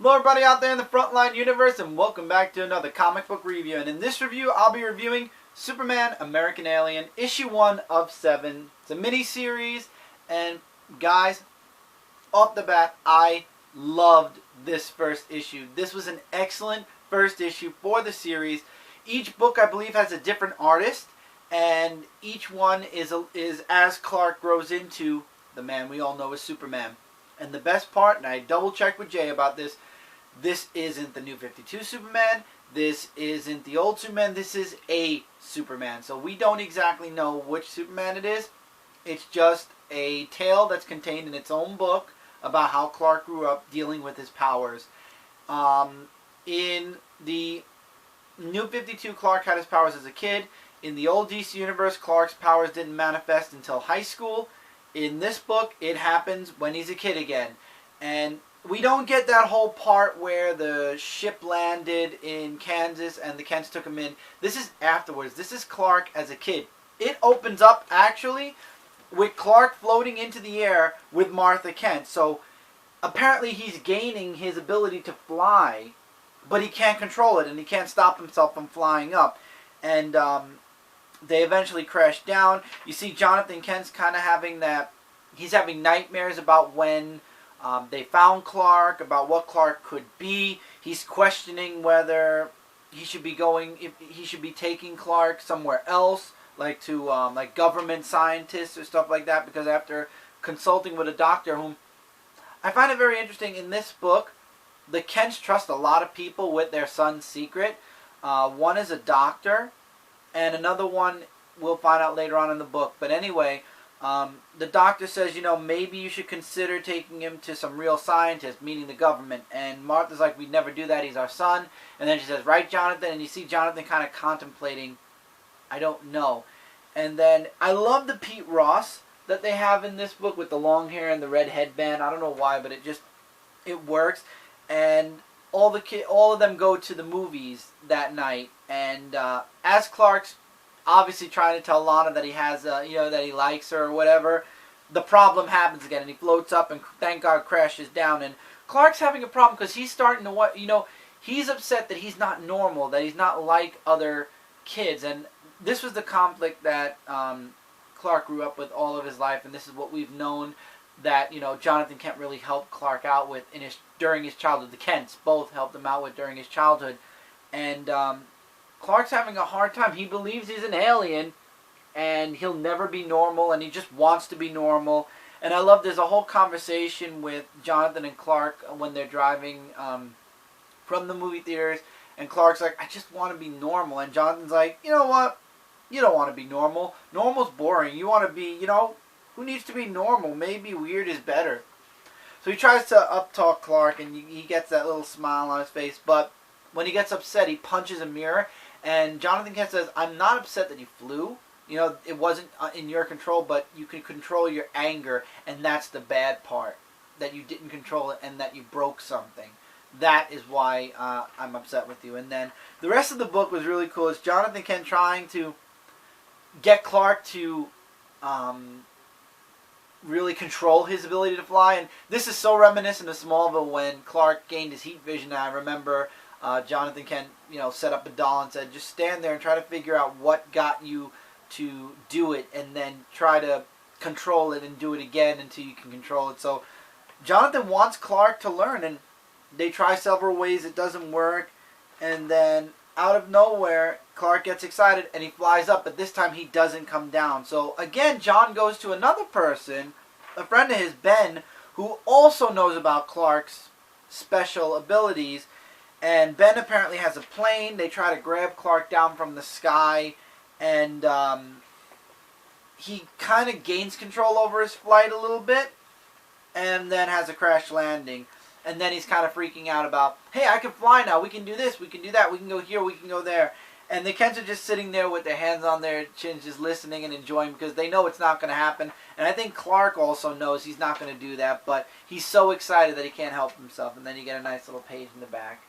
Hello everybody out there in the Frontline universe, and welcome back to another comic book review. And in this review, I'll be reviewing Superman American Alien, issue 1 of 7. It's a mini-series, and guys, off the bat, I loved this first issue. This was an excellent first issue for the series. Each book, I believe, has a different artist, and each one is as Clark grows into the man we all know as Superman. And the best part, and I double-checked with Jay about this isn't the New 52 Superman. This isn't the old Superman. This is a Superman. So we don't exactly know which Superman it is. It's just a tale that's contained in its own book about how Clark grew up dealing with his powers. In the New 52, Clark had his powers as a kid. In the old DC universe, Clark's powers didn't manifest until high school. In this book, it happens when he's a kid again. And we don't get that whole part where the ship landed in Kansas and the Kents took him in. This is afterwards. This is Clark as a kid. It opens up, actually, with Clark floating into the air with Martha Kent. So, apparently he's gaining his ability to fly, but he can't control it, and he can't stop himself from flying up. And they eventually crash down. You see Jonathan Kent's kind of having that, he's having nightmares about when they found Clark, about what Clark could be. He's questioning whether he should be taking Clark somewhere else, like to like government scientists or stuff like that, because after consulting with a doctor whom I find it very interesting in this book, the Kents trust a lot of people with their son's secret. One is a doctor, and another one we'll find out later on in the book. But anyway, the doctor says, you know, maybe you should consider taking him to some real scientists, meaning the government. And Martha's like, we'd never do that, he's our son. And then she says, right, Jonathan? And you see Jonathan kind of contemplating, I don't know. And then I love the Pete Ross that they have in this book with the long hair and the red headband. I don't know why, but it works. And all of them go to the movies that night. And as Clark's obviously trying to tell Lana that he has, that he likes her or whatever, the problem happens again, and he floats up and thank God crashes down. And Clark's having a problem because he's starting to, he's upset that he's not normal, that he's not like other kids. And this was the conflict that Clark grew up with all of his life, and this is what we've known that, Jonathan Kent really helped Clark out with during his childhood. The Kents both helped him out with during his childhood. And Clark's having a hard time. He believes he's an alien, and he'll never be normal, and he just wants to be normal. And I love, there's a whole conversation with Jonathan and Clark when they're driving from the movie theaters, and Clark's like, I just want to be normal. And Jonathan's like, you know what? You don't want to be normal. Normal's boring. You want to be, who needs to be normal? Maybe weird is better. So he tries to uptalk Clark, and he gets that little smile on his face, but when he gets upset, he punches a mirror. And Jonathan Kent says, I'm not upset that you flew. It wasn't in your control, but you can control your anger, and that's the bad part, that you didn't control it and that you broke something. That is why I'm upset with you. And then the rest of the book was really cool. It's Jonathan Kent trying to get Clark to really control his ability to fly. And this is so reminiscent of Smallville when Clark gained his heat vision. And I remember Jonathan Kent, set up a doll and said, just stand there and try to figure out what got you to do it, and then try to control it and do it again until you can control it. So Jonathan wants Clark to learn, and they try several ways. It doesn't work. And then out of nowhere, Clark gets excited and he flies up, but this time he doesn't come down. So again, John goes to another person, a friend of his, Ben, who also knows about Clark's special abilities. And Ben apparently has a plane. They try to grab Clark down from the sky, and he kind of gains control over his flight a little bit, and then has a crash landing. And then he's kind of freaking out about, hey, I can fly now. We can do this. We can do that. We can go here. We can go there. And the Kents are just sitting there with their hands on their chins, just listening and enjoying, because they know it's not going to happen. And I think Clark also knows he's not going to do that, but he's so excited that he can't help himself. And then you get a nice little page in the back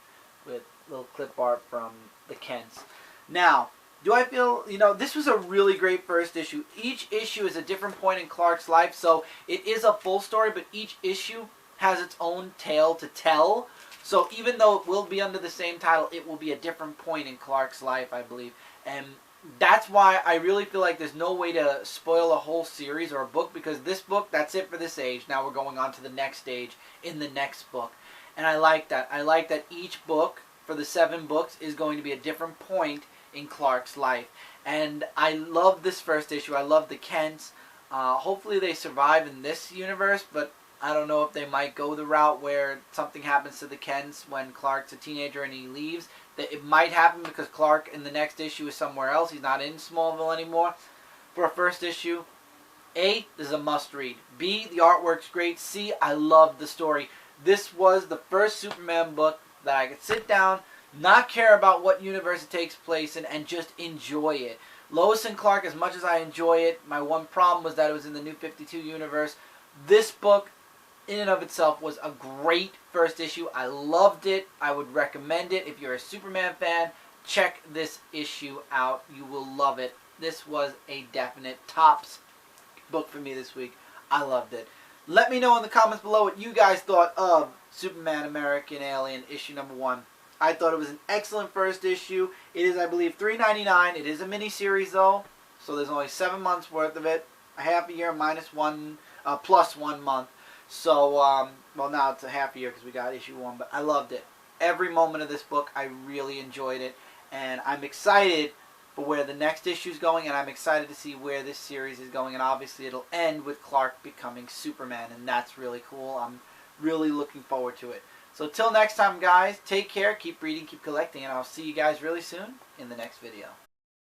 with little clip art from the Kents. Now, do I feel, this was a really great first issue. Each issue is a different point in Clark's life, so it is a full story, but each issue has its own tale to tell. So even though it will be under the same title, it will be a different point in Clark's life, I believe. And that's why I really feel like there's no way to spoil a whole series or a book, because this book, that's it for this age. Now we're going on to the next stage in the next book. And I like that. I like that each book for the 7 books is going to be a different point in Clark's life. And I love this first issue. I love the Kents. Hopefully they survive in this universe, but I don't know if they might go the route where something happens to the Kents when Clark's a teenager and he leaves. That it might happen because Clark in the next issue is somewhere else. He's not in Smallville anymore. For a first issue, A, this is a must-read. B, the artwork's great. C, I love the story. This was the first Superman book that I could sit down, not care about what universe it takes place in, and just enjoy it. Lois and Clark, as much as I enjoy it, my one problem was that it was in the New 52 universe. This book, in and of itself, was a great first issue. I loved it. I would recommend it. If you're a Superman fan, check this issue out. You will love it. This was a definite tops book for me this week. I loved it. Let me know in the comments below what you guys thought of Superman American Alien issue number 1. I thought it was an excellent first issue. It is, I believe, $3.99. It is a mini-series, though, so there's only 7 months worth of it. A half a year minus one, plus 1 month. So, well, now it's a half a year because we got issue 1, but I loved it. Every moment of this book, I really enjoyed it, and I'm excited for where the next issue is going, and I'm excited to see where this series is going, and obviously it'll end with Clark becoming Superman, and that's really cool. I'm really looking forward to it. So, till next time, guys, take care, keep reading, keep collecting, and I'll see you guys really soon in the next video.